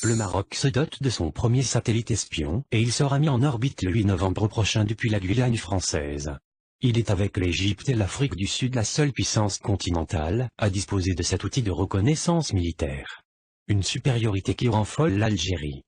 Le Maroc se dote de son premier satellite espion et il sera mis en orbite le 8 novembre prochain depuis la Guyane française. Il est avec l'Égypte et l'Afrique du Sud la seule puissance continentale à disposer de cet outil de reconnaissance militaire. Une supériorité qui rend folle l'Algérie.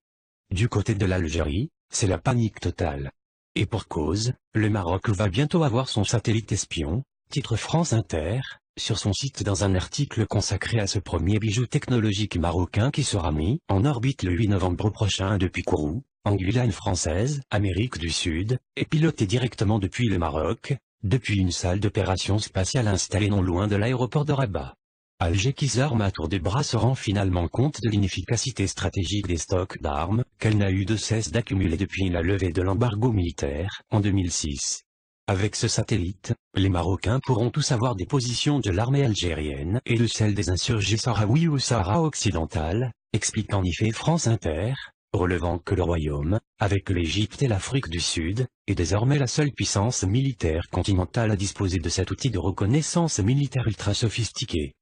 Du côté de l'Algérie, c'est la panique totale. Et pour cause, le Maroc va bientôt avoir son satellite espion, titre France Inter, sur son site dans un article consacré à ce premier bijou technologique marocain qui sera mis en orbite le 8 novembre prochain depuis Kourou, en Guyane française, Amérique du Sud, et piloté directement depuis le Maroc, depuis une salle d'opération spatiale installée non loin de l'aéroport de Rabat. Alger qui s'arme à tour de bras se rend finalement compte de l'inefficacité stratégique des stocks d'armes qu'elle n'a eu de cesse d'accumuler depuis la levée de l'embargo militaire en 2006. Avec ce satellite, les Marocains pourront tous avoir des positions de l'armée algérienne et de celles des insurgés sahraouis au Sahara occidental, explique en effet France Inter, relevant que le royaume, avec l'Égypte et l'Afrique du Sud, est désormais la seule puissance militaire continentale à disposer de cet outil de reconnaissance militaire ultra sophistiqué.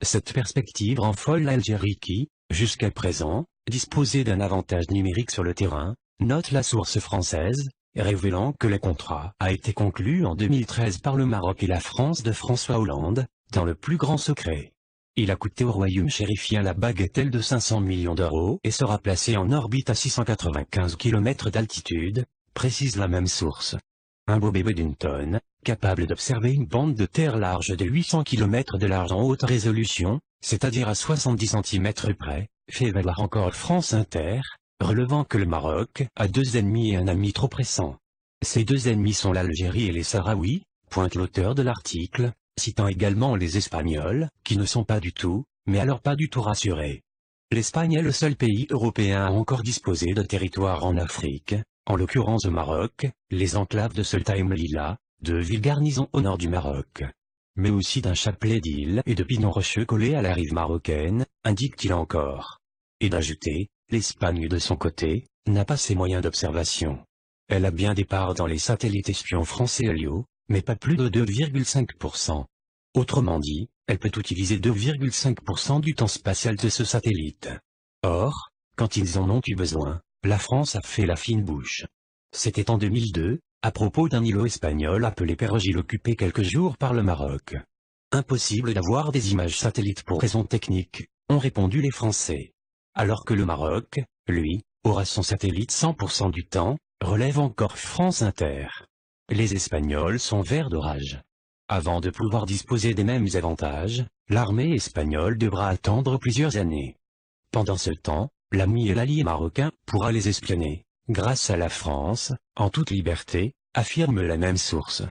Cette perspective rend folle l'Algérie qui, jusqu'à présent, disposait d'un avantage numérique sur le terrain, note la source française, révélant que le contrat a été conclu en 2013 par le Maroc et la France de François Hollande, dans le plus grand secret. Il a coûté au royaume chérifien la bagatelle de 500 millions d'euros et sera placé en orbite à 695 km d'altitude, précise la même source. Un beau bébé d'une tonne, capable d'observer une bande de terre large de 800 km de large en haute résolution, c'est-à-dire à 70 cm près, fait valoir encore France Inter, relevant que le Maroc a deux ennemis et un ami trop pressant. Ces deux ennemis sont l'Algérie et les Sahraouis, pointe l'auteur de l'article, citant également les Espagnols, qui ne sont pas du tout, mais alors pas du tout rassurés. L'Espagne est le seul pays européen à encore disposer de territoires en Afrique, en l'occurrence au Maroc, les enclaves de Ceuta et Melilla, de villes garnisons au nord du Maroc. Mais aussi d'un chapelet d'îles et de pignons rocheux collés à la rive marocaine, indique-t-il encore. Et d'ajouter, l'Espagne de son côté, n'a pas ses moyens d'observation. Elle a bien des parts dans les satellites espions français Helio, mais pas plus de 2,5%. Autrement dit, elle peut utiliser 2,5% du temps spatial de ce satellite. Or, quand ils en ont eu besoin, la France a fait la fine bouche. C'était en 2002, à propos d'un îlot espagnol appelé Perogil occupé quelques jours par le Maroc. Impossible d'avoir des images satellites pour raisons techniques, ont répondu les Français. Alors que le Maroc, lui, aura son satellite 100% du temps, relève encore France Inter. Les Espagnols sont verts de rage. Avant de pouvoir disposer des mêmes avantages, l'armée espagnole devra attendre plusieurs années. Pendant ce temps, l'ami et l'allié marocain pourra les espionner, grâce à la France, en toute liberté, affirme la même source.